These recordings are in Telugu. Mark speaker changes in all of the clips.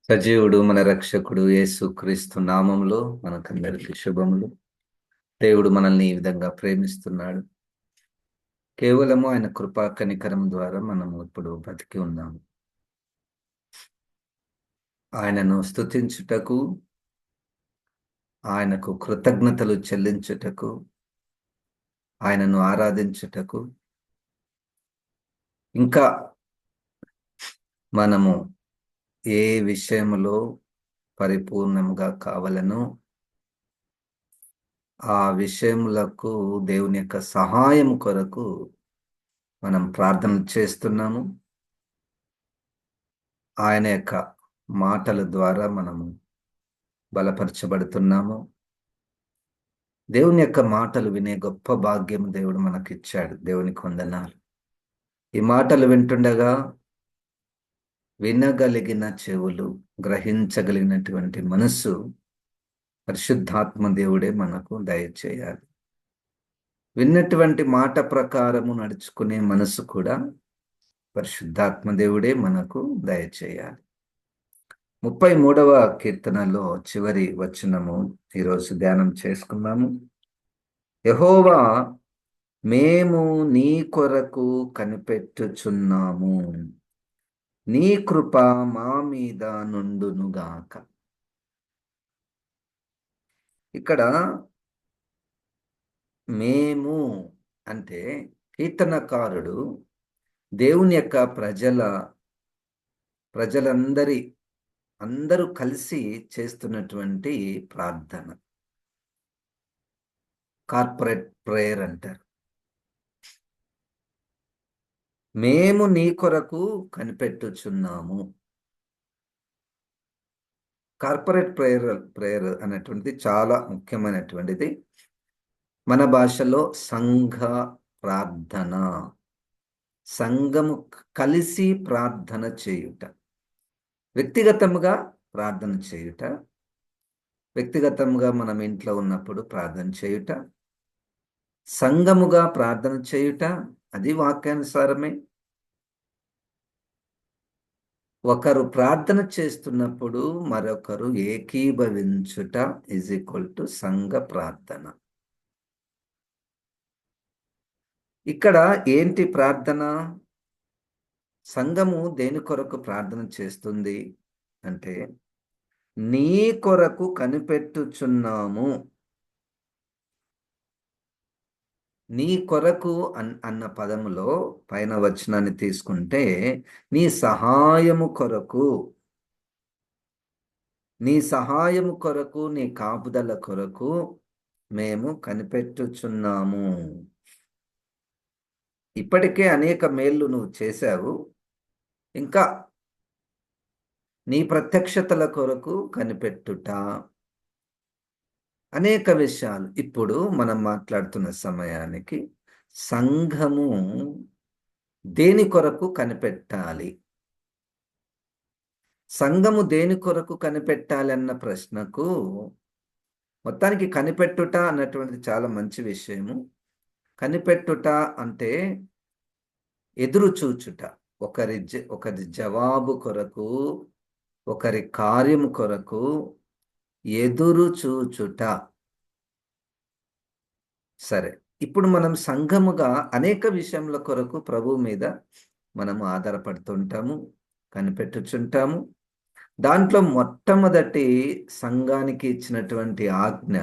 Speaker 1: సజీవుడు మన రక్షకుడు యేసుక్రీస్తు నామములో మనకందరికి శుభములు. దేవుడు మనల్ని ఈ విధంగా ప్రేమిస్తున్నాడు. కేవలము ఆయన కృపా కనికరం ద్వారా మనము ఇప్పుడు బతికి ఉన్నాము. ఆయనను స్తుతించుటకు, ఆయనకు కృతజ్ఞతలు చెల్లించుటకు, ఆయనను ఆరాధించుటకు, ఇంకా మనము ఏ విషయములో పరిపూర్ణముగా కావాలనో ఆ విషయములకు దేవుని యొక్క సహాయం కొరకు మనం ప్రార్థన చేస్తున్నాము. ఆయన యొక్క మాటల ద్వారా మనము బలపరచబడుతున్నాము. దేవుని యొక్క మాటలు వినే గొప్ప భాగ్యం దేవుడు మనకిచ్చాడు. దేవునికి వందనాలు. ఈ మాటలు వింటుండగా వినగలిగిన చెవులు, గ్రహించగలిగినటువంటి మనస్సు పరిశుద్ధాత్మ దేవుడే మనకు దయచేయాలి. విన్నటువంటి మాట ప్రకారము నడుచుకునే మనసు కూడా పరిశుద్ధాత్మ దేవుడే మనకు దయచేయాలి. 33వ కీర్తనలో చివరి వచనము ఈరోజు ధ్యానం చేసుకున్నాము. యెహోవా, మేము నీ కొరకు కనిపెట్టుచున్నాము, నీ కృప మా మీద నుండునుగాక. ఇక్కడ మేము అంటే కీర్తనకారుడు దేవుని యొక్క అందరూ కలిసి చేస్తున్నటువంటి ప్రార్థన. కార్పొరేట్ ప్రేయర్ అంటారు. మేము నీ కొరకు కనిపెట్టుచున్నాము. కార్పొరేట్ ప్రేయర్ అనేటువంటిది చాలా ముఖ్యమైనటువంటిది. మన భాషలో సంఘ ప్రార్థన, సంఘము కలిసి ప్రార్థన చేయుట, వ్యక్తిగతముగా ప్రార్థన చేయుట, వ్యక్తిగతముగా మనం ఇంట్లో ఉన్నప్పుడు ప్రార్థన చేయుట, సంఘముగా ప్రార్థన చేయుట, అది వాక్యానుసారమే. ఒకరు ప్రార్థన చేస్తున్నప్పుడు మరొకరు ఏకీభవించుట ఈజ్ ఈక్వల్ టు సంఘ ప్రార్థన. ఇక్కడ ఏంటి ప్రార్థన? సంఘము దేని కొరకు ప్రార్థన చేస్తుంది అంటే, నీ కొరకు కనిపెట్టుచున్నాము. నీ కొరకు అన్న పదములో పైన వచనాన్ని తీసుకుంటే, నీ సహాయము కొరకు, నీ సహాయము కొరకు, నీ కాపుదల కొరకు మేము కనిపెట్టుచున్నాము. ఇప్పటికే అనేక మేళ్ళు నువ్వు చేశావు, ఇంకా నీ ప్రత్యక్షతల కొరకు కనిపెట్టుట, అనేక విషయాలు. ఇప్పుడు మనం మాట్లాడుతున్న సమయానికి సంఘము దేని కొరకు కనిపెట్టాలి, సంఘము దేని కొరకు కనిపెట్టాలి అన్న ప్రశ్నకు మొత్తానికి కనిపెట్టుట అన్నటువంటిది చాలా మంచి విషయము. కనిపెట్టుట అంటే ఎదురు చూచుట, ఒకరి జవాబు కొరకు, ఒకరి కార్యము కొరకు ఎదురు చూచుట. సరే, ఇప్పుడు మనం సంఘముగా అనేక విషయముల కొరకు ప్రభువు మీద మనము ఆధారపడుతుంటాము, కనిపెట్టుచుంటాము. దాంట్లో మొట్టమొదటి సంఘానికి ఇచ్చినటువంటి ఆజ్ఞ,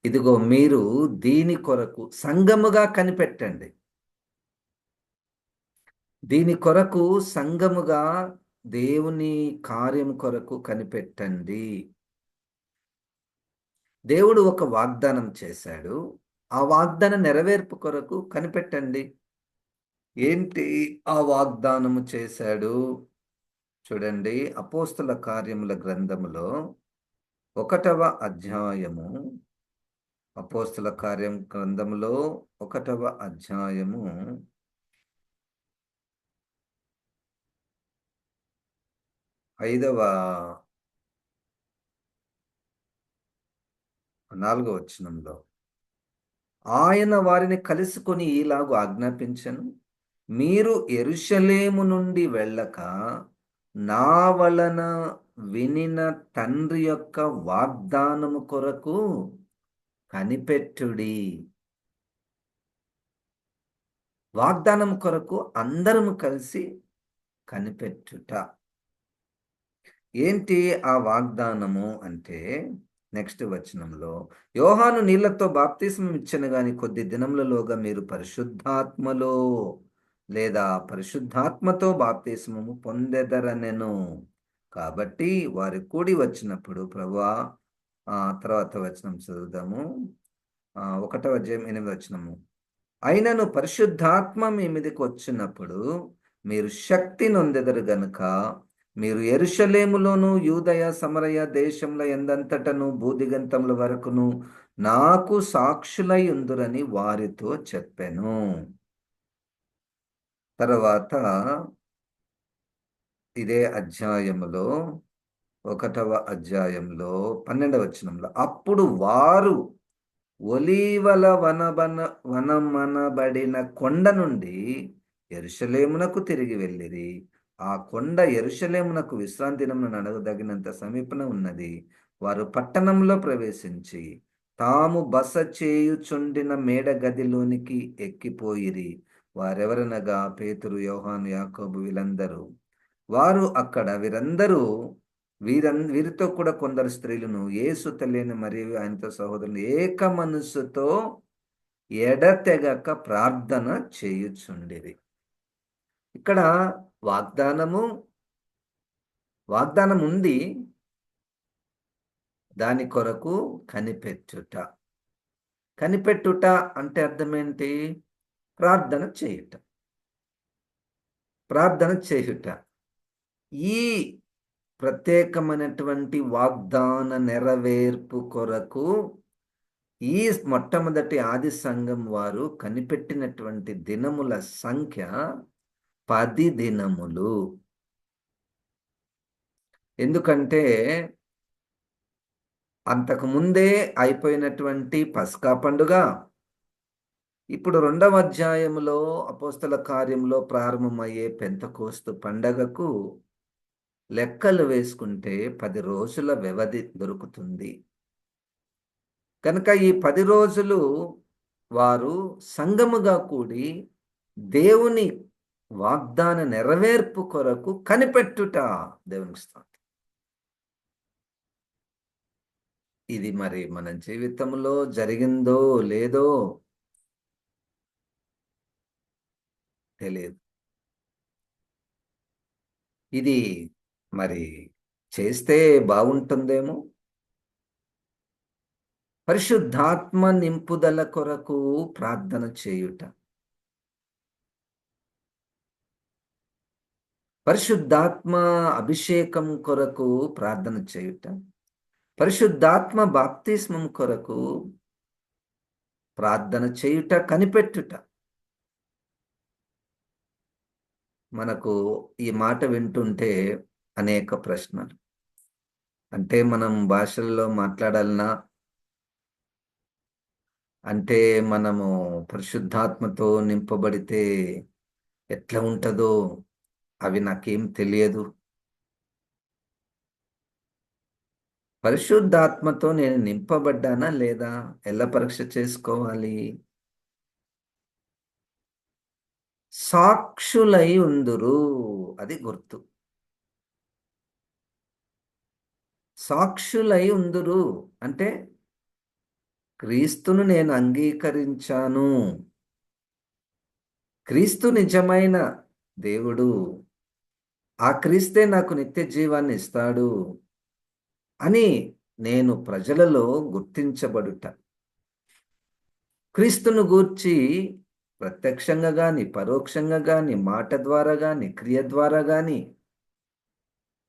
Speaker 1: ఇదిగో మీరు దీని కొరకు సంఘముగా కనిపెట్టండి. దీని కొరకు సంఘముగా దేవుని కార్యం కొరకు కనిపెట్టండి. దేవుడు ఒక వాగ్దానం చేశాడు, ఆ వాగ్దాన నెరవేర్పు కొరకు కనిపెట్టండి. ఏంటి ఆ వాగ్దానము చేశాడు? చూడండి, అపోస్తల కార్యముల గ్రంథములో 1వ అధ్యాయము, అపోస్తల కార్యం గ్రంథములో 1వ అధ్యాయము 4వ వచనంలో, ఆయన వారిని కలుసుకొని ఇలాగు ఆజ్ఞాపించెను, మీరు యెరూషలేము నుండి వెళ్ళక నా వలన వినిన తండ్రి యొక్క వాగ్దానము కొరకు కనిపెట్టుడి. వాగ్దానం కొరకు అందరము కలిసి కనిపెట్టుట. ఏంటి ఆ వాగ్దానము అంటే, నెక్స్ట్ వచనంలో, యోహాను నీళ్లతో బాప్తిస్మం ఇచ్చెను గాని కొద్ది దినములలోగా మీరు పరిశుద్ధాత్మలో లేదా పరిశుద్ధాత్మతో బాప్తిస్మము పొందెదరనెను. కాబట్టి వారు కూడి వచ్చినప్పుడు ప్రభువా, తర్వాత వచనం చదువుదాము. 1వ అధ్యాయం 8వ వచనము. అయినను పరిశుద్ధాత్మ మీ మీదకి వచ్చినప్పుడు మీరు శక్తి నొందెదరు గనుక మీరు యెరూషలేములోను యూదయ సమరయ దేశంలో ఎందంతటను భూదిగంతముల వరకును నాకు సాక్షులై ఉందురని వారితో చెప్పెను. తర్వాత ఇదే అధ్యాయములో 1వ అధ్యాయంలో 12వ వచనంలో, అప్పుడు వారు ఒలీవల వనమనబడిన కొండ నుండి యెరూషలేమునకు తిరిగి వెళ్ళిరి. ఆ కొండ యెరూషలేమునకు విశ్రాంతి దినమున నడవదగినంత సమీపన ఉన్నది. వారు పట్టణంలో ప్రవేశించి తాము బస చేయుచుండిన మేడ గదిలోనికి ఎక్కిపోయిరి. వారెవరనగా పేతురు, యోహాను, యాకోబు వీళ్ళందరూ. వారు అక్కడ వీరితో కూడా కొందరు స్త్రీలను, యేసు తల్లిని మరియు ఆయనతో సహోదరులు ఏక మనస్సుతో ఎడతెగక ప్రార్థన చేయుచుండిరి. ఇక్కడ వాగ్దానం ఉంది, దాని కొరకు కనిపెట్టుట. కనిపెట్టుట అంటే అర్థమేంటి? ప్రార్థన చేయుట. ప్రార్థన చేయుట. ఈ ప్రత్యేకమైనటువంటి వాగ్దాన నెరవేర్పు కొరకు ఈ మొట్టమొదటి ఆది సంఘం వారు కనిపెట్టినటువంటి దినముల సంఖ్య 10 దినములు. ఎందుకంటే అంతకు ముందే అయిపోయినటువంటి పస్కా పండుగ, ఇప్పుడు 2వ అధ్యాయములో అపోస్తల కార్యంలో ప్రారంభమయ్యే పెంతెకోస్తు పండగకు లెక్కలు వేసుకుంటే 10 రోజుల వ్యవధి దొరుకుతుంది. కనుక ఈ 10 రోజులు వారు సంఘముగా కూడి దేవుని వాగ్దాన నెరవేర్పు కొరకు కనిపెట్టుట. దేవునికి స్తోత్రం. ఇది మరి మన జీవితంలో జరిగిందో లేదో తెలియదు. ఇది మరి చేస్తే బాగుంటుందేమో. పరిశుద్ధాత్మ నింపుదల కొరకు ప్రార్థన చేయుట. పరిశుద్ధాత్మ అభిషేకం కొరకు ప్రార్థన చేయుట. పరిశుద్ధాత్మ బాప్తిస్మం కొరకు ప్రార్థన చేయుట, కనిపెట్టుట. మనకు ఈ మాట వింటుంటే అనేక ప్రశ్నలు. అంటే మనం భాషల్లో మాట్లాడాలన్నా, అంటే మనము పరిశుద్ధాత్మతో నింపబడితే ఎట్లా ఉంటుందో అవి నాకేం తెలియదు. పరిశుద్ధాత్మతో నేను నింపబడ్డానా లేదా ఎలా పరీక్ష చేసుకోవాలి? సాక్షులై ఉందురు, అది గుర్తు. సాక్షులై ఉందురు అంటే క్రీస్తును నేను అంగీకరించాను, క్రీస్తు నిజమైన దేవుడు, ఆ క్రీస్తే నాకు నిత్య జీవాన్ని ఇస్తాడు అని నేను ప్రజలలో గుర్తించబడుట. క్రీస్తును గూర్చి ప్రత్యక్షంగా గాని, పరోక్షంగా గాని, మాట ద్వారా గాని, క్రియ ద్వారా గాని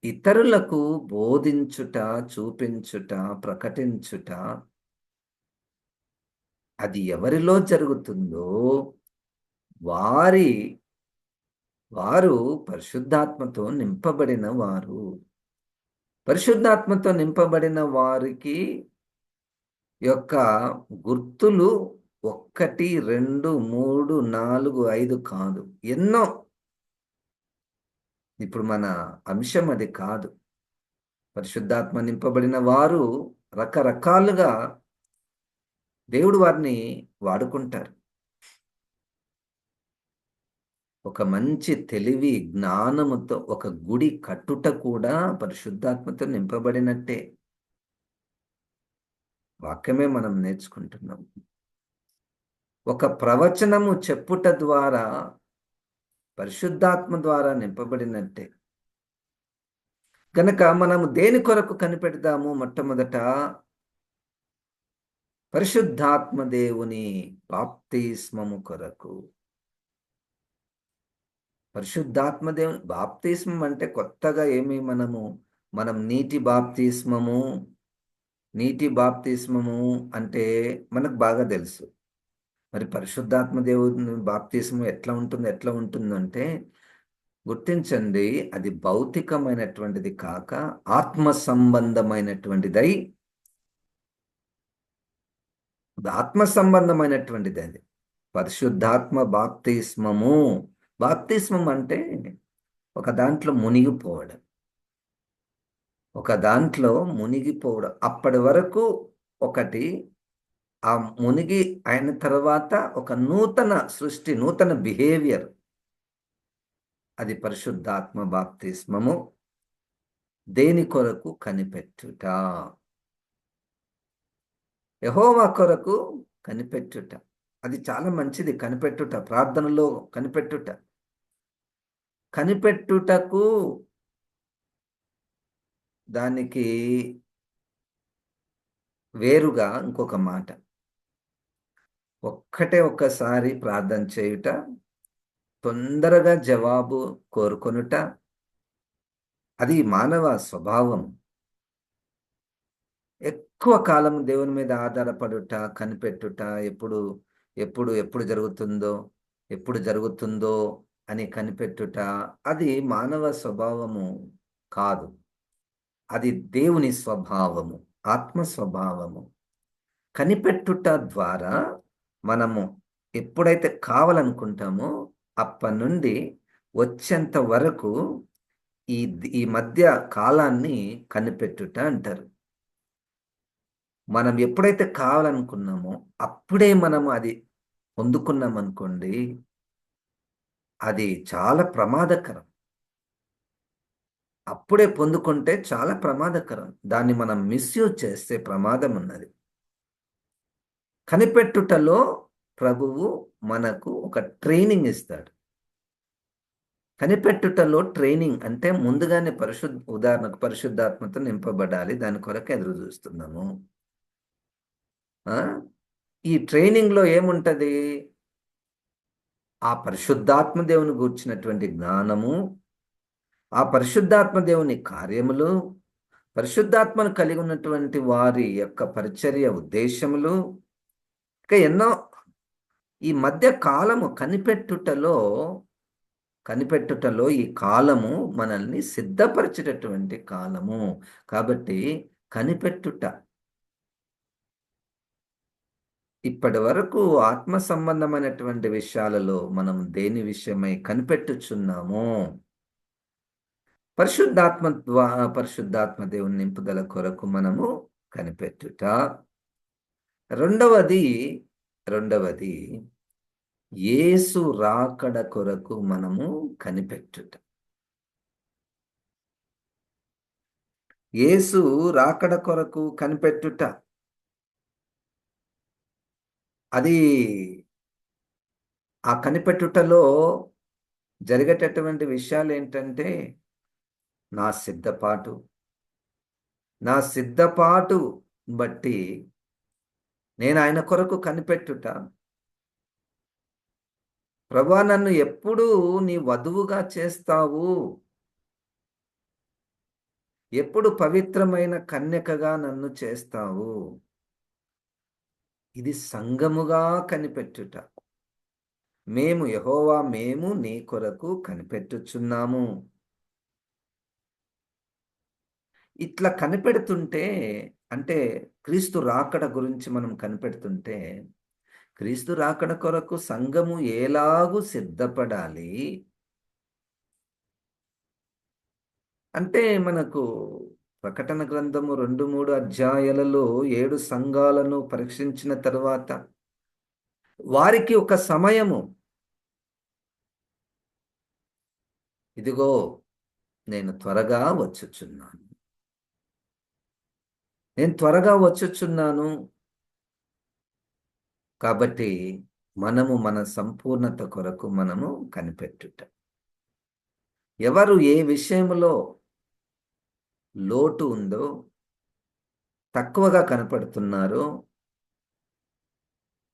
Speaker 1: ఇతరులకు బోధించుట, చూపించుట, ప్రకటించుట, అది ఎవరిలో జరుగుతుందో వారు పరిశుద్ధాత్మతో నింపబడిన వారు. పరిశుద్ధాత్మతో నింపబడిన వారికి యొక్క గుర్తులు 1, 2, 3, 4, 5 కాదు, ఎన్నో. ఇప్పుడు మన అంశం అది కాదు. పరిశుద్ధాత్మ నింపబడిన వారు రకరకాలుగా దేవుడు వారిని వాడుకుంటారు. ఒక మంచి తెలివి జ్ఞానముతో ఒక గుడి కట్టుట కూడా పరిశుద్ధాత్మతో నింపబడినట్టే. వాక్యమే మనం నేర్చుకుంటున్నాం. ఒక ప్రవచనము చెప్పుట ద్వారా పరిశుద్ధాత్మ ద్వారా నింపబడినట్టే. గనక మనము దేని కొరకు కనిపెడదాము? మొట్టమొదట పరిశుద్ధాత్మ దేవుని బాప్తిస్మము కొరకు. పరిశుద్ధాత్మ దేవుని బాప్తిస్మం అంటే కొత్తగా మనం నీటి బాప్తిస్మము అంటే మనకు బాగా తెలుసు. మరి పరిశుద్ధాత్మ దేవుని బాప్తిస్మం ఎట్లా ఉంటుందంటే గుర్తించండి, అది భౌతికమైనటువంటిది కాక ఆత్మ సంబంధమైనటువంటిది. అది పరిశుద్ధాత్మ బాప్తిస్మము. బాప్తిస్మం అంటే ఒక దాంట్లో మునిగిపోవడం. అప్పటి వరకు ఒకటి, ఆ మునిగి అయిన తర్వాత ఒక నూతన సృష్టి, నూతన బిహేవియర్, అది పరిశుద్ధాత్మ బాప్తిస్మము. దేని కొరకు? కనిపెట్టుట. యెహోవా కొరకు కనిపెట్టుట. అది చాలా మంచిది. కనిపెట్టుట, ప్రార్థనలో కనిపెట్టుటకు దానికి వేరుగా ఇంకొక మాట. ఒక్కసారి ప్రార్థన చేయుట, తొందరగా జవాబు కోరుకొనుట, అది మానవ స్వభావం. ఎక్కువ కాలం దేవుని మీద ఆధారపడుట, కనిపెట్టుట, ఎప్పుడు ఎప్పుడు ఎప్పుడు జరుగుతుందో అని కనిపెట్టుట, అది మానవ స్వభావము కాదు. అది దేవుని స్వభావము, ఆత్మ స్వభావము. కనిపెట్టుట ద్వారా మనము ఎప్పుడైతే కావాలనుకుంటామో అప్పటి నుండి వచ్చేంత వరకు ఈ మధ్య కాలాన్ని కనిపెట్టుట అంటారు. మనం ఎప్పుడైతే కావాలనుకున్నామో అప్పుడే మనం అది పొందుకున్నాం అనుకోండి, అది చాలా ప్రమాదకరం. అప్పుడే పొందుకుంటే చాలా ప్రమాదకరం. దాన్ని మనం మిస్యూజ్ చేస్తే ప్రమాదం ఉన్నది. కనిపెట్టుటలో ప్రభువు మనకు ఒక ట్రైనింగ్ ఇస్తాడు. కనిపెట్టుటలో ట్రైనింగ్ అంటే ముందుగానే ఉదాహరణకు పరిశుద్ధాత్మతో నింపబడాలి. దాని కొరకు ఎదురు చూస్తున్నాము. ఈ ట్రైనింగ్లో ఏముంటది? ఆ పరిశుద్ధాత్మ దేవుని గూర్చినటువంటి జ్ఞానము, ఆ పరిశుద్ధాత్మ దేవుని కార్యములు, పరిశుద్ధాత్మను కలిగి ఉన్నటువంటి వారి యొక్క పరిచర్య ఉద్దేశములు, ఇంకా ఎన్నో. ఈ మధ్య కాలము కనిపెట్టుటలో ఈ కాలము మనల్ని సిద్ధపరిచేటటువంటి కాలము. కాబట్టి కనిపెట్టుట. ఇప్పటి వరకు ఆత్మ సంబంధమైనటువంటి విషయాలలో మనం దేని విషయమై కనిపెట్టుచున్నామో, పరిశుద్ధాత్మ దేవుని నింపుదల కొరకు మనము కనిపెట్టుట. రెండవది యేసు రాకడ కొరకు మనము కనిపెట్టుట. యేసు రాకడ కొరకు కనిపెట్టుట. అది ఆ కనిపెట్టుటలో జరిగేటటువంటి విషయాలు ఏంటంటే, నా సిద్ధపాటు బట్టి నేను ఆయన కొరకు కనిపెట్టుట. ప్రభువా, నన్ను ఎప్పుడు నీ వధువుగా చేస్తావు? ఎప్పుడు పవిత్రమైన కన్యకగా నన్ను చేస్తావు? ఇది సంఘముగా కనిపెట్టుట. యెహోవా మేము నీ కొరకు కనిపెట్టుచున్నాము. ఇట్లా కనిపెడుతుంటే, అంటే క్రీస్తు రాకడ గురించి మనం కనిపెడుతుంటే, క్రీస్తు రాకడ కొరకు సంఘము ఎలాగూ సిద్ధపడాలి, అంటే మనకు ప్రకటన గ్రంథము 2, 3 అధ్యాయాలలో 7 సంఘాలను పరీక్షించిన తర్వాత వారికి ఒక సమయము, ఇదిగో నేను త్వరగా వచ్చుచున్నాను, నేను త్వరగా వచ్చుచున్నాను. కాబట్టి మనము మన సంపూర్ణత కొరకు మనము కనిపెట్టుట. ఎవరు ఏ విషయంలో లోటు ఉందో, తక్కువగా కనపడుతున్నారో,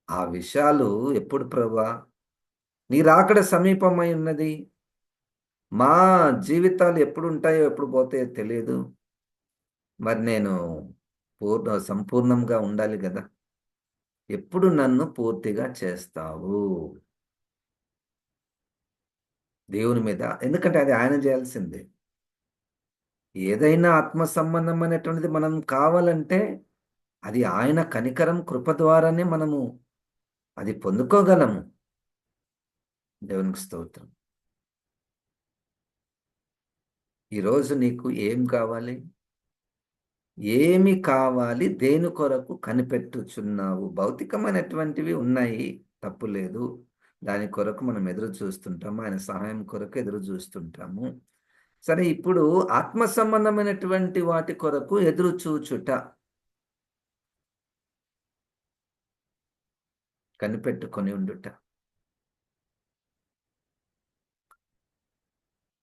Speaker 1: ఆ విషయాలు ఎప్పుడు ప్రభా నీ రాకడ సమీపమై ఉన్నది, మా జీవితాలు ఎప్పుడు ఉంటాయో ఎప్పుడు పోతాయో తెలియదు, మరి నేను సంపూర్ణంగా ఉండాలి కదా, ఎప్పుడు నన్ను పూర్తిగా చేస్తావు? దేవుని మీద, ఎందుకంటే అది ఆయన చేయాల్సిందే. ఏదైనా ఆత్మ సంబంధమైనటువంటిది మనం కావాలంటే అది ఆయన కనికరం కృప ద్వారానే మనము అది పొందుకోగలము. దేవునికి స్తోత్రం. ఈరోజు నీకు ఏం కావాలి? ఏమి కావాలి? దేని కొరకు కనిపెట్టుచున్నావు? భౌతికమైనటువంటివి ఉన్నాయి, తప్పు లేదు. దాని కొరకు మనం ఎదురు చూస్తుంటాము, ఆయన సహాయం కొరకు ఎదురు చూస్తుంటాము. సరే, ఇప్పుడు ఆత్మ సంబంధమైనటువంటి వాటి కొరకు ఎదురు చూచుట, కనిపెట్టుకొని ఉండుట.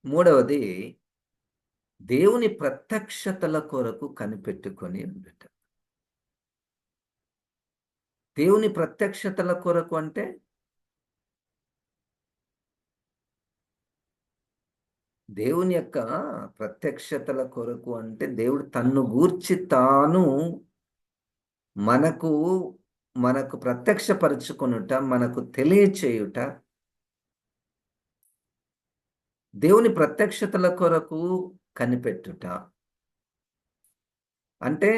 Speaker 1: మూడవది దేవుని ప్రత్యక్షతల కొరకు కనిపెట్టుకొని ఉండుట. దేవుని ప్రత్యక్షతల కొరకు అంటే దేవుని యొక్క ప్రత్యక్షతల కొరకు అంటే దేవుడు తన్ను గూర్చి తాను మనకు మనకు ప్రత్యక్షపరుచుకొనుట, మనకు తెలియచేయుట. దేవుని ప్రత్యక్షతల కొరకు కనిపెట్టుట అంటే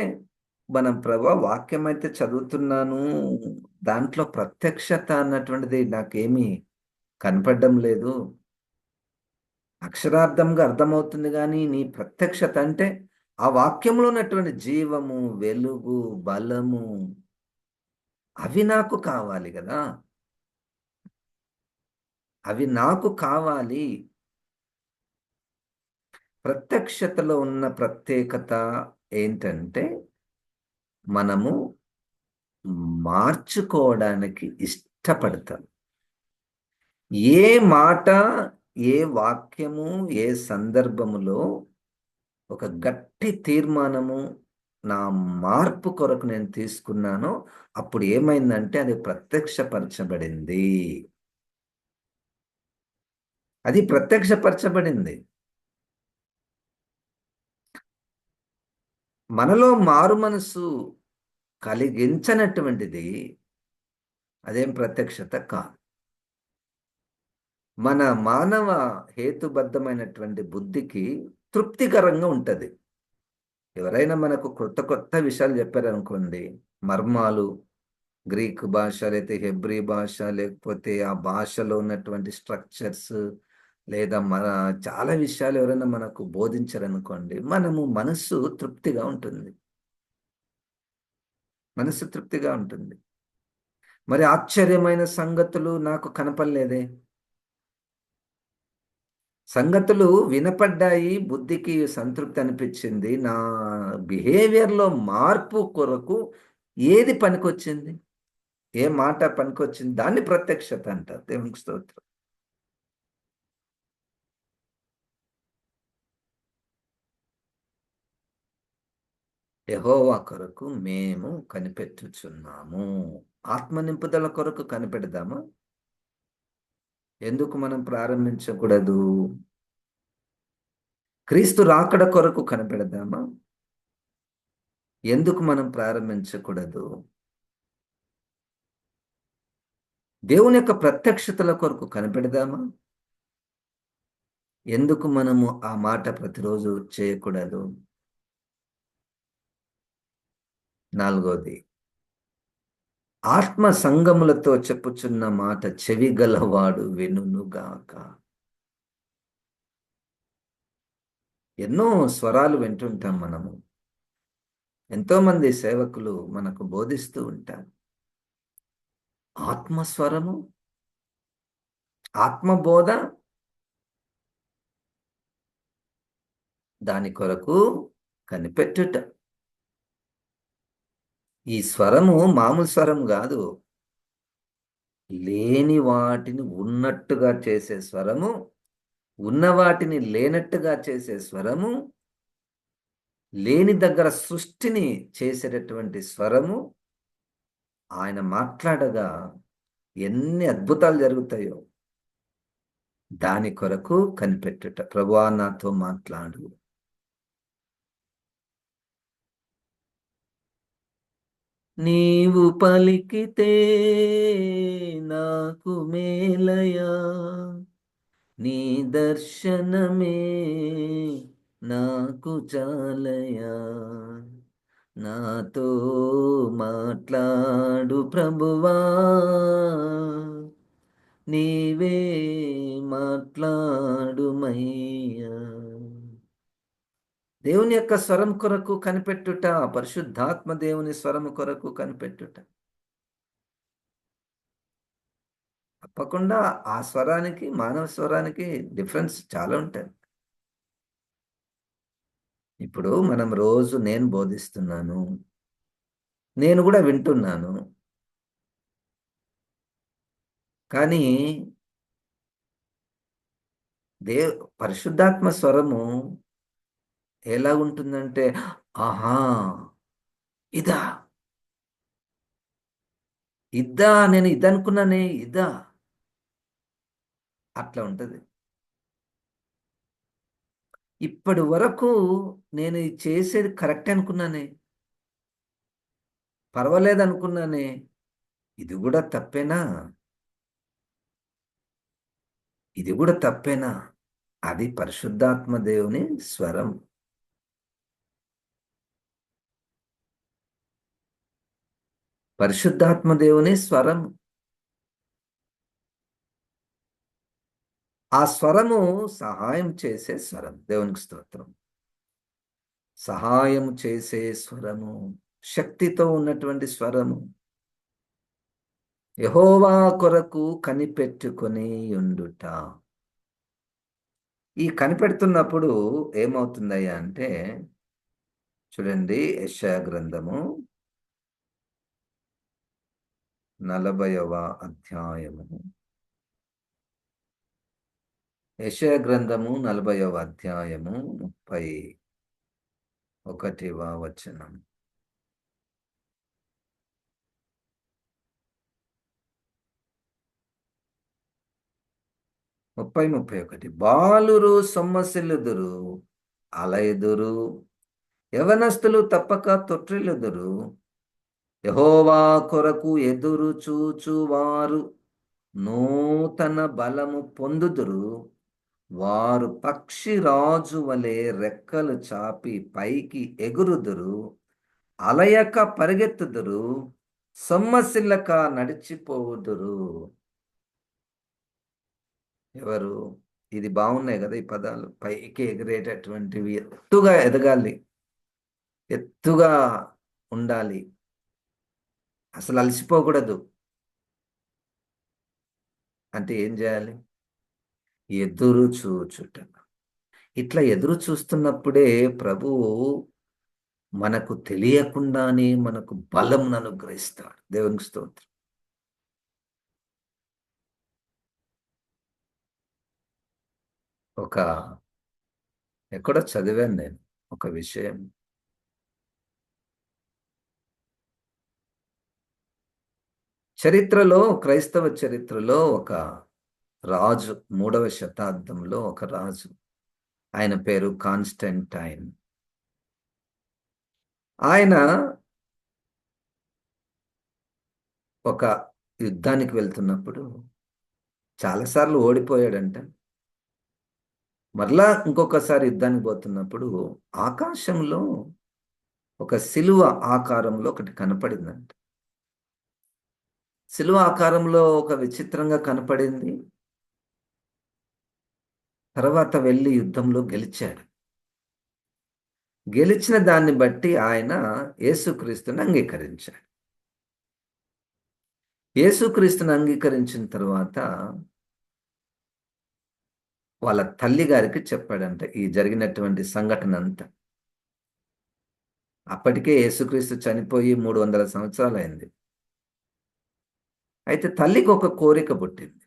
Speaker 1: మనం ప్రభా వాక్యం అయితే చదువుతున్నాను, దాంట్లో ప్రత్యక్షత అన్నటువంటిది నాకేమీ కనపడడం లేదు, అక్షరార్థంగా అర్థమవుతుంది కానీ నీ ప్రత్యక్షత అంటే ఆ వాక్యంలో ఉన్నటువంటి జీవము, వెలుగు, బలము అవి నాకు కావాలి కదా, అవి నాకు కావాలి. ప్రత్యక్షతలో ఉన్న ప్రత్యేకత ఏంటంటే మనము మార్చుకోవడానికి ఇష్టపడతాం. ఏ మాట, ఏ వాక్యము, ఏ సందర్భములో ఒక గట్టి తీర్మానము నా మార్పు కొరకు నేను తీసుకున్నానో అప్పుడు ఏమైందంటే అది ప్రత్యక్షపరచబడింది. అది ప్రత్యక్షపరచబడింది. మనలో మారు మనసు కలిగించనటువంటిది అదేం ప్రత్యక్షత కాదు. మన మానవ హేతుబద్ధమైనటువంటి బుద్ధికి తృప్తికరంగా ఉంటది. ఎవరైనా మనకు కొత్త కొత్త విషయాలు చెప్పారనుకోండి, మర్మాలు, గ్రీక్ భాష లేకపోతే హెబ్రీ భాష, లేకపోతే ఆ భాషలో ఉన్నటువంటి స్ట్రక్చర్స్, లేదా మన చాలా విషయాలు ఎవరైనా మనకు బోధించారనుకోండి, మనస్సు తృప్తిగా ఉంటుంది. మనస్సు తృప్తిగా ఉంటుంది. మరి ఆశ్చర్యమైన సంగతులు నాకు కనపడలేదే. సంగతులు వినపడ్డాయి, బుద్ధికి సంతృప్తి అనిపించింది. నా బిహేవియర్‌లో మార్పు కొరకు ఏది పనికొచ్చింది? ఏ మాట పనికొచ్చింది? దాన్ని ప్రత్యక్షత అంటారు. దేవునికి స్తోత్రం. యెహోవా కొరకు మేము కనిపెట్టుచున్నాము. ఆత్మ నింపుదల కొరకు కనిపెడదామా? ఎందుకు మనం ప్రారంభించకూడదు? క్రీస్తు రాకడ కొరకు కనిపెడదామా? ఎందుకు మనం ప్రారంభించకూడదు? దేవుని యొక్క ప్రత్యక్షతల కొరకు కనిపెడదామా? ఎందుకు మనము ఆ మాట ప్రతిరోజు చేయకూడదు? నాలుగోది, ఆత్మ సంగములతో చెప్పుచున్న మాట చెవిగలవాడు వినుగాక. ఎన్నో స్వరాలు వింటుంటాం మనము. ఎంతోమంది సేవకులు మనకు బోధిస్తూ ఉంటారు. ఆత్మస్వరము, ఆత్మబోధ, దాని కొరకు కనిపెట్టుట. ఈ స్వరము మామూలు స్వరం కాదు. లేని వాటిని ఉన్నట్టుగా చేసే స్వరము, ఉన్న వాటిని లేనట్టుగా చేసే స్వరము, లేని దగ్గర సృష్టిని చేసేటటువంటి స్వరము. ఆయన మాట్లాడగా ఎన్ని అద్భుతాలు జరుగుతాయో దాని కొరకు కనిపెట్టుట. ప్రభువా నాతో మాట్లాడు. నీవు పలికితే నాకు మేలయా, నీ దర్శనమే నాకు చాలయా. నాతో మాట్లాడు ప్రభువా, నీవే మాట్లాడుమయ్యా. దేవుని యొక్క స్వరం కొరకు కనిపెట్టుట, పరిశుద్ధాత్మ దేవుని స్వరము కొరకు కనిపెట్టుట. తప్పకుండా ఆ స్వరానికి మానవ స్వరానికి డిఫరెన్స్ చాలా ఉంటుంది. ఇప్పుడు మనం రోజు నేను బోధిస్తున్నాను, నేను కూడా వింటున్నాను. కానీ పరిశుద్ధాత్మ స్వరము ఎలా ఉంటుందంటే, ఆహా, ఇదా ఇద్దా, నేను ఇదనుకున్నానే, ఇదా, అట్లా ఉంటుంది. ఇప్పటి వరకు నేను ఇది చేసేది కరెక్ట్ అనుకున్నానే, పర్వాలేదు అనుకున్నానే, ఇది కూడా తప్పేనా, ఇది కూడా తప్పేనా. అది పరిశుద్ధాత్మ దేవుని స్వరం. పరిశుద్ధాత్మ దేవుని స్వరం. ఆ స్వరము సహాయం చేసే స్వరం. దేవునికి స్తోత్రం. సహాయం చేసే స్వరము, శక్తితో ఉన్నటువంటి స్వరము. యెహోవా కొరకు కనిపెట్టుకొని ఉండుట. ఈ కనిపెడుతున్నప్పుడు ఏమవుతుందయ్యా అంటే, చూడండి, యెషయా గ్రంథము 40వ అధ్యాయము. యెషయా గ్రంథము 40వ అధ్యాయము 31వ వచనం. 31. బాలురు సొమ్మసిల్లుదురు, అలయుదురు, యవనస్తులు తప్పక తొట్రిల్లుదురు. యెహోవా కొరకు ఎదురు చూచువారు నూతన బలము పొందుదురు. వారు పక్షి రాజు వలె రెక్కలు చాపి పైకి ఎగురుదురు. అలయక పరిగెత్తుదురు, సొమ్మసిల్లక నడిచిపోవుదురు. ఎవరు? ఇది బాగున్నాయి కదా ఈ పదాలు. పైకి ఎగిరేటటువంటివి, ఎత్తుగా ఎదగాలి, ఎత్తుగా ఉండాలి, అసలు అలసిపోకూడదు. అంటే ఏం చేయాలి? ఎదురు చూచుట. ఇట్లా ఎదురు చూస్తున్నప్పుడే ప్రభువు మనకు తెలియకుండానే మనకు బలంను అనుగ్రహిస్తాడు. దేవునికి స్తోత్రం. ఒక ఎక్కడో చదివాను నేను ఒక విషయం. చరిత్రలో, క్రైస్తవ చరిత్రలో ఒక రాజు, 3వ శతాబ్దంలో ఒక రాజు. ఆయన పేరు కాన్స్టంటైన్. ఆయన ఒక యుద్ధానికి వెళ్తున్నప్పుడు చాలాసార్లు ఓడిపోయాడంట. మరలా ఇంకొకసారి యుద్ధానికి పోతున్నప్పుడు ఆకాశంలో ఒక శిలువ ఆకారంలో ఒకటి కనపడిందంట. శిలువ ఆకారంలో ఒక విచిత్రంగా కనపడింది. తర్వాత వెళ్ళి యుద్ధంలో గెలిచాడు. గెలిచిన దాన్ని బట్టి ఆయన యేసుక్రీస్తుని అంగీకరించాడు. యేసుక్రీస్తుని అంగీకరించిన తర్వాత వాళ్ళ తల్లి గారికి చెప్పాడంట ఈ జరిగినటువంటి సంఘటన అంతా. అప్పటికే యేసుక్రీస్తు చనిపోయి 300 సంవత్సరాలైంది. అయితే తల్లికి ఒక కోరిక పుట్టింది.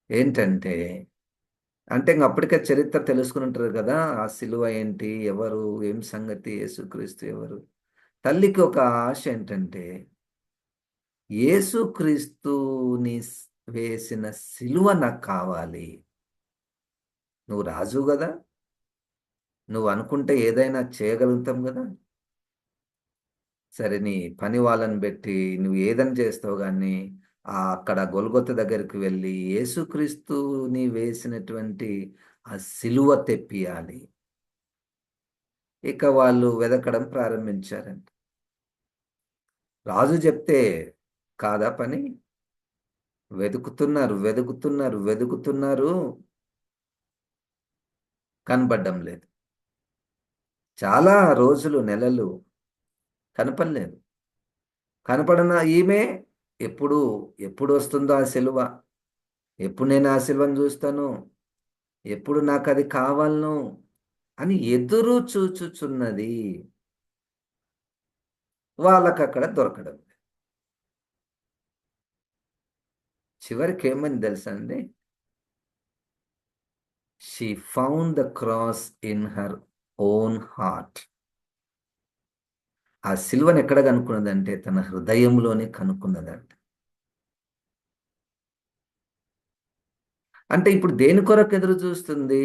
Speaker 1: ఏంటంటే, అంటే ఇంక అప్పటికే చరిత్ర తెలుసుకొని ఉంటారు కదా! ఆ సిలువ ఏంటి? ఎవరు? ఏం సంగతి? యేసుక్రీస్తు ఎవరు? తల్లికి ఒక ఆశ ఏంటంటే, యేసుక్రీస్తుని వేసిన సిలువ నాకు కావాలి. నువ్వు రాజువు గదా! నువ్వు అనుకుంటే ఏదైనా చేయగలుగుతాం గదా! సరే నీ పని వాళ్ళని బెట్టి నువ్వు ఏదని చేస్తావు గానీ, అక్కడ గొల్గొత దగ్గరికి వెళ్ళి యేసుక్రీస్తుని వేసినటువంటి ఆ సిలువ తెప్పియాలి. ఇక వాళ్ళు వెదకడం ప్రారంభించారంట. రాజు జెప్తే కాదా పని? వెదుకుతున్నారు, వెదుకుతున్నారు, వెదుకుతున్నారు. కనపడ్డం లేదు. చాలా రోజులు, నెలలు కనపడలేదు. కనపడన ఈమె ఎప్పుడు, ఎప్పుడొస్తుందో ఆ సిలువ? ఎప్పుడు నేను ఆ సిలువను జూస్తాను? ఎప్పుడు నాకది కావాలనో అని ఎదురు చూచుచున్నది. వాళ్ళకక్కడ దొరకడం. చివరికేమైంది తెలుసా అండి? She found the cross in her own heart. ఆ సిలువను ఎక్కడ కనుక్కున్నదంటే తన హృదయంలోనే కనుక్కున్నదంట. అంటే ఇప్పుడు దేని కొరకు ఎదురు చూస్తుంది?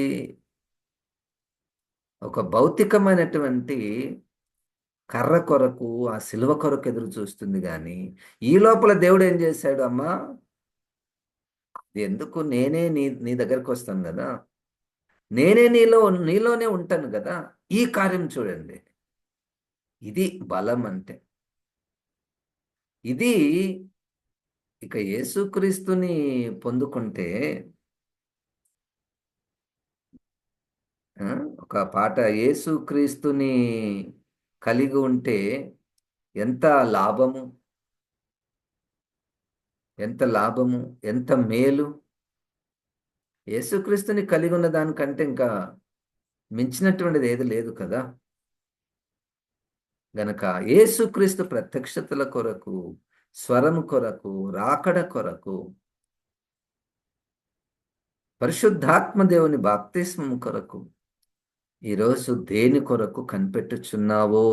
Speaker 1: ఒక భౌతికమైనటువంటి కర్ర కొరకు, ఆ సిలువ కొరకు ఎదురు చూస్తుంది గానీ, ఈ లోపల దేవుడేం జేశాడు, అమ్మా ఎందుకు నేనే నీ దగ్గరకొస్తాను గదా! నేనే నీలోనే ఉంటాను గదా! ఈ కార్యం చూడండి. ఇది బలం అంటే. ఇది ఇక యేసుక్రీస్తుని పొందుకుంటే ఆ! ఒక పాట యేసుక్రీస్తుని కలిగి ఉంటే ఎంత లాభము, ఎంత లాభము, ఎంత మేలు. యేసుక్రీస్తుని కలిగున్న దానికంటే ఇంకా మించినటువంటిది ఏది లేదు కదా! గనక యేసుక్రీస్తు ప్రత్యక్షతల కొరకు, స్వరము కొరకు, రాకడ కొరకు, పరిశుద్ధాత్మ దేవుని బాప్తిస్మము కొరకు, ఈరోజు దేని కొరకు కనిపెట్టుచున్నావో?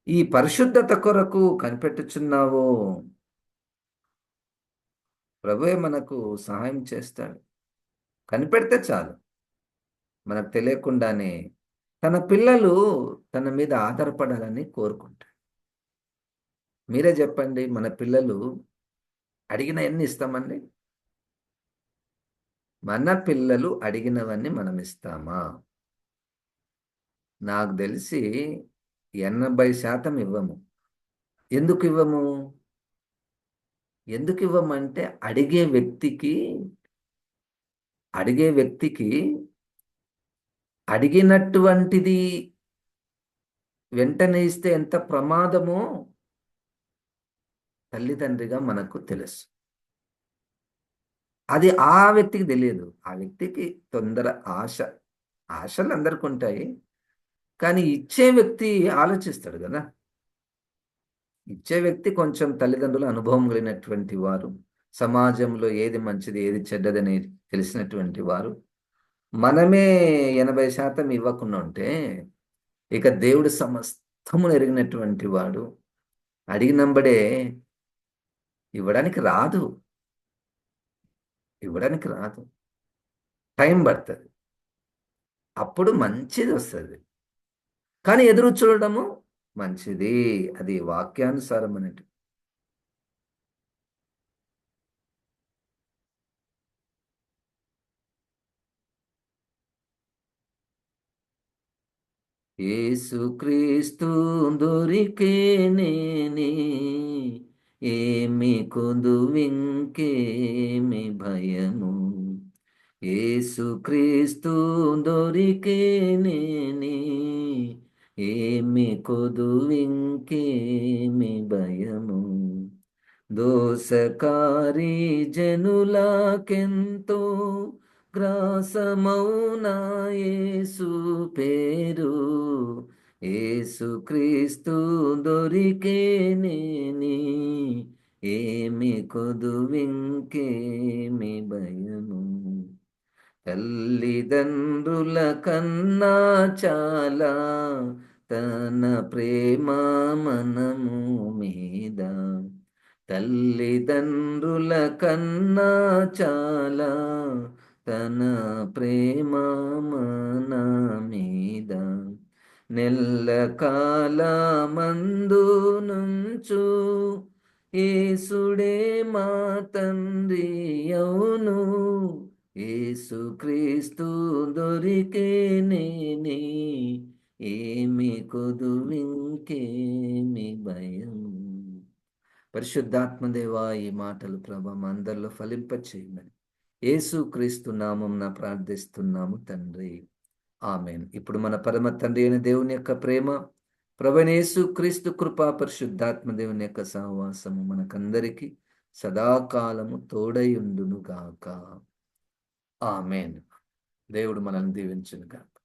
Speaker 1: ఈ పరిశుద్ధత కొరకు కనిపెట్టుచున్నావో? ప్రభువే మనకు సహాయం చేస్తాడు. కనిపెడితే చాలు. మనకు తెలియకుండానే తన పిల్లలు తన మీద ఆధారపడాలని కోరుకుంటాడు. మీరే జెప్పండి మన పిల్లలు అడిగినయన్నీ ఇస్తామండి? మన పిల్లలు అడిగినవన్నీ మనమిస్తామా? నాకు దెలిసి 80% ఇవ్వము. ఎందుకివ్వము? ఎందుకివ్వమంటే అడిగే వ్యక్తికి అడిగినటువంటిది వెంటనే ఇస్తే ఎంత ప్రమాదమో తల్లిదండ్రిగా మనకు తెలుసు. అది ఆ వ్యక్తికి తెలియదు. ఆ వ్యక్తికి తొందర ఆశ. ఆశలందరికుంటాయి. కానీ ఇచ్చే వ్యక్తి ఆలోచిస్తాడు గదా! ఇచ్చే వ్యక్తి కొంచెం తల్లిదండ్రుల అనుభవం కలిగినటువంటి వారు. సమాజంలో ఏది మంచిది, ఏది చెడ్డదని తెలిసినటువంటి వారు. మనమే 80% ఇవ్వకుండా ఉంటే, ఇక దేవుడు సమస్తమును ఎరిగినటువంటి వాడు. అడిగినంబడే ఇవ్వడానికి రాదు. ఇవ్వడానికి రాదు. టైం పడతది. అప్పుడు మంచిదొస్తది. కానీ ఎదురు చూడడము మంచిది. అది వాక్యానుసారమైనటు. యేసుక్రీస్తు దొరికేనేని ఏమి కొదువింకేమి భయము. యేసుక్రీస్తు దొరికేనేని ఏమి కొదువింకేమి భయము. దోసకారి జనులకెంతో గ్రాసమౌనా యేసు పేరు. యేసుక్రీస్తు దొరికేనేని ఏమి కొదువింకేమి భయము. తల్లిదండ్రుల కన్నా చాలా తన ప్రేమ మనము మీద. తల్లిదండ్రుల కన్నా చాలా తన ప్రేమ మన మీద. నెల్ల కాలమందు నుంచు యేసుడే మా తండ్రి అవును. యేసుక్రీస్తు దొరికేనేని ఏమి కొదువింకేమి భయము. పరిశుద్ధాత్మదేవా, ఈ మాటలు ప్రభా మా అందరిలో ఫలింపచేయమని యేసుక్రీస్తు నామమున ప్రార్థిస్తున్నాము తండ్రి, ఆమేన్. ఇప్పుడు మన పరమ తండ్రి అయిన దేవుని యొక్క ప్రేమ, ప్రభువైన యేసుక్రీస్తు కృప, పరిశుద్ధాత్మ దేవుని యొక్క సహవాసము మనకందరికి సదాకాలము తోడై ఉండును గాక. ఆమేన్. దేవుడు మనల్ని దీవించును గాక.